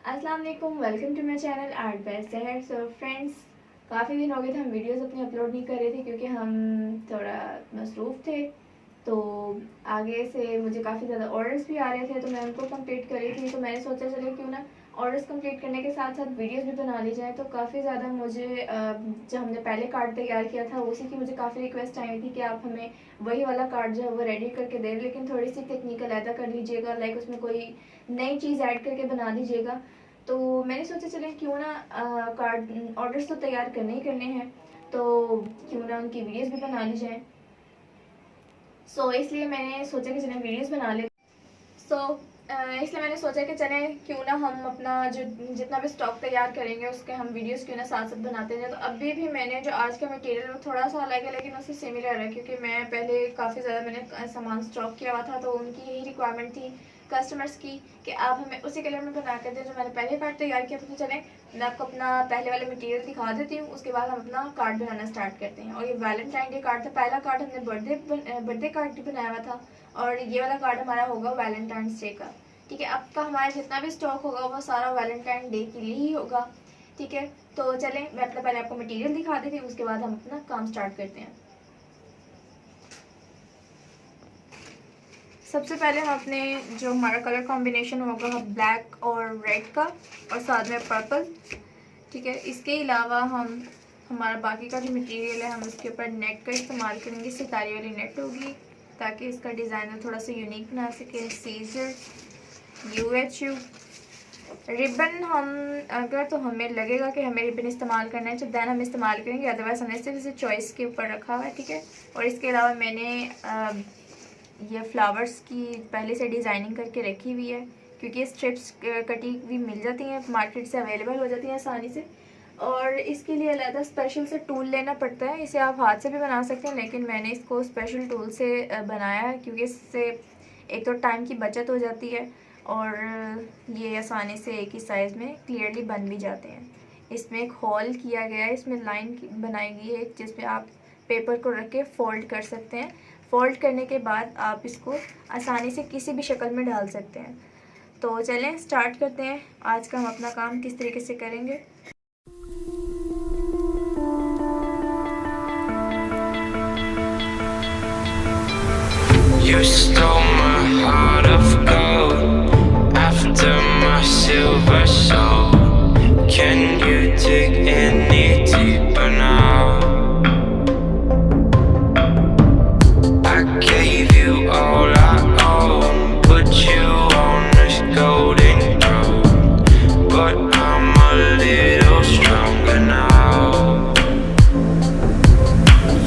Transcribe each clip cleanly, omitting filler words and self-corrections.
अस्सलाम वालेकुम, welcome to my channel art by Sahar. So friends, काफ़ी दिन हो गए थे हम वीडियोस अपनी अपलोड नहीं कर रहे थे क्योंकि हम थोड़ा मसरूफ़ थे। तो आगे से मुझे काफ़ी ज़्यादा ऑर्डर्स भी आ रहे थे तो मैं उनको कंप्लीट कर रही थी। तो मैंने सोचा चले क्यों ना ऑर्डर्स कंप्लीट करने के साथ साथ वीडियोस भी बना ली जाए। तो काफ़ी ज़्यादा मुझे जब हमने पहले कार्ड तैयार किया था उसी की मुझे काफ़ी रिक्वेस्ट आई थी कि आप हमें वही वाला कार्ड जो है वो रेडी करके दें, लेकिन थोड़ी सी टेक्निकल ऐसा कर लीजिएगा, लाइक उसमें कोई नई चीज़ ऐड करके बना दीजिएगा। तो मैंने सोचा चले क्यों ना कार्ड ऑर्डर्स तो तैयार करने ही करने हैं, तो क्यों ना उनकी वीडियोस भी बना ली जाए। इसलिए मैंने सोचा कि चलें वीडियोस बना ले। इसलिए मैंने सोचा कि चलें क्यों ना हम अपना जो जितना भी स्टॉक तैयार करेंगे उसके हम वीडियोस क्यों ना साथ साथ बनाते हैं। तो अभी भी मैंने जो आज का मटेरियल वो थोड़ा सा अलग है लेकिन उससे सिमिलर है, क्योंकि मैं पहले काफ़ी ज़्यादा मैंने सामान स्टॉक किया हुआ था। तो उनकी यही रिक्वायरमेंट थी कस्टमर्स की कि आप हमें उसी कलर में बना कर दें जो मैंने पहले कार्ड तैयार किया था। तो चलें मैं आपको अपना पहले वाला मटेरियल दिखा देती हूँ, उसके बाद हम अपना कार्ड बनाना स्टार्ट करते हैं। और ये वैलेंटाइन डे कार्ड था, पहला कार्ड हमने बर्थडे कार्ड भी बनाया हुआ था और ये वाला कार्ड हमारा होगा वैलेंटाइंस डे का। ठीक है, अब का हमारा जितना भी स्टॉक होगा वो सारा वैलेंटाइन डे के लिए ही होगा। ठीक है, तो चलें मैं अपना पहले आपको मटेरियल दिखा देती हूँ, उसके बाद हम अपना काम स्टार्ट करते हैं। सबसे पहले हम अपने जो हमारा कलर कॉम्बिनेशन होगा ब्लैक और रेड का और साथ में पर्पल। ठीक है, इसके अलावा हम हमारा बाकी का जो मटेरियल है हम उसके ऊपर नेट का इस्तेमाल करेंगे। सितारे वाली नेट होगी ताकि इसका डिज़ाइन थोड़ा सा यूनिक बना सके। सीजर, UHU, रिबन हम अगर तो हमें लगेगा कि हमें रिबन इस्तेमाल करना है तो दैन हम इस्तेमाल करेंगे, अदरवाइज़ हमने सिर्फ इसे चॉइस के ऊपर रखा हुआ है। ठीक है, और इसके अलावा मैंने ये फ्लावर्स की पहले से डिज़ाइनिंग करके रखी हुई है, क्योंकि स्ट्रिप्स कटी हुई मिल जाती हैं, मार्केट से अवेलेबल हो जाती हैं आसानी से। और इसके लिए अलग स्पेशल से टूल लेना पड़ता है। इसे आप हाथ से भी बना सकते हैं लेकिन मैंने इसको स्पेशल टूल से बनाया है, क्योंकि इससे एक तो टाइम की बचत हो जाती है और ये आसानी से एक ही साइज़ में क्लियरली बन भी जाते हैं। इसमें एक होल किया गया है, इसमें लाइन बनाई गई है जिसमें आप पेपर को रख के फोल्ड कर सकते हैं। फोल्ड करने के बाद आप इसको आसानी से किसी भी शक्ल में डाल सकते हैं। तो चलें स्टार्ट करते हैं आज का हम अपना काम किस तरीके से करेंगे। You stole my heart of gold after my silver soul. Can you dig any deeper now? I gave you all I own, put you on this golden throne, but I'm a little stronger now.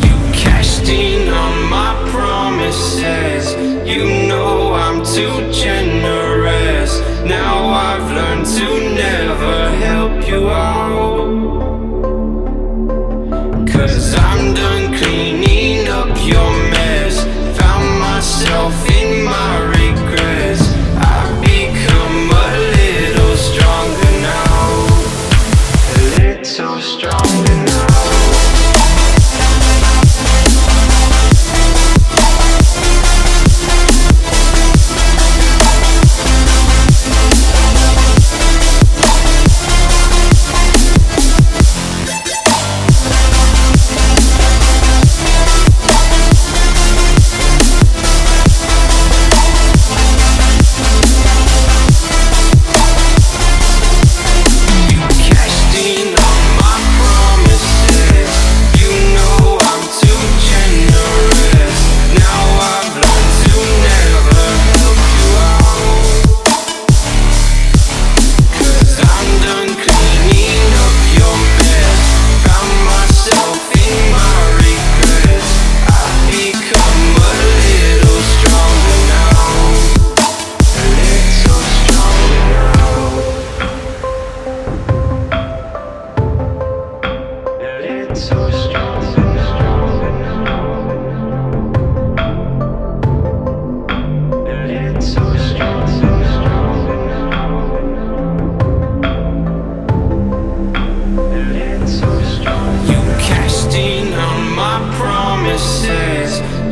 You cashed in on my promises, you know I'm too generous. Now I've learned to never help you out, 'cause I'm done cleaning up your mess. Found myself in my regrets. I've become a little stronger now, a little stronger now.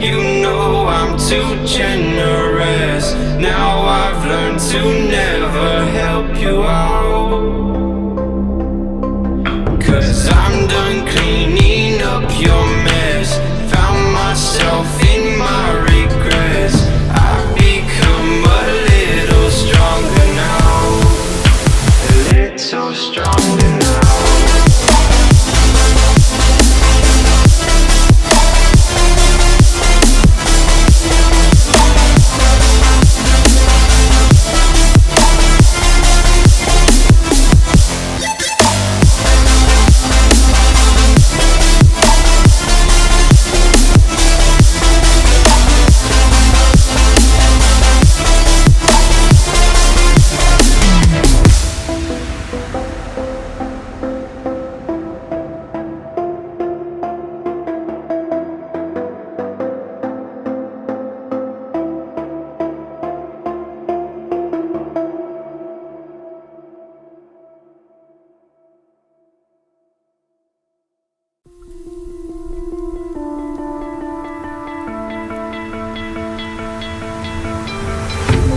You know I'm too generous. Now I've learned to never help you out.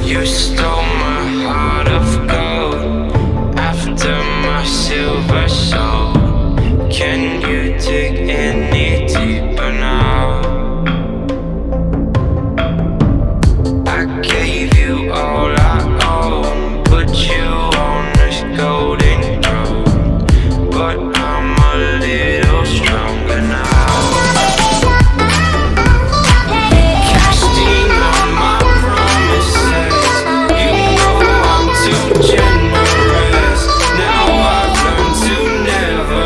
You stole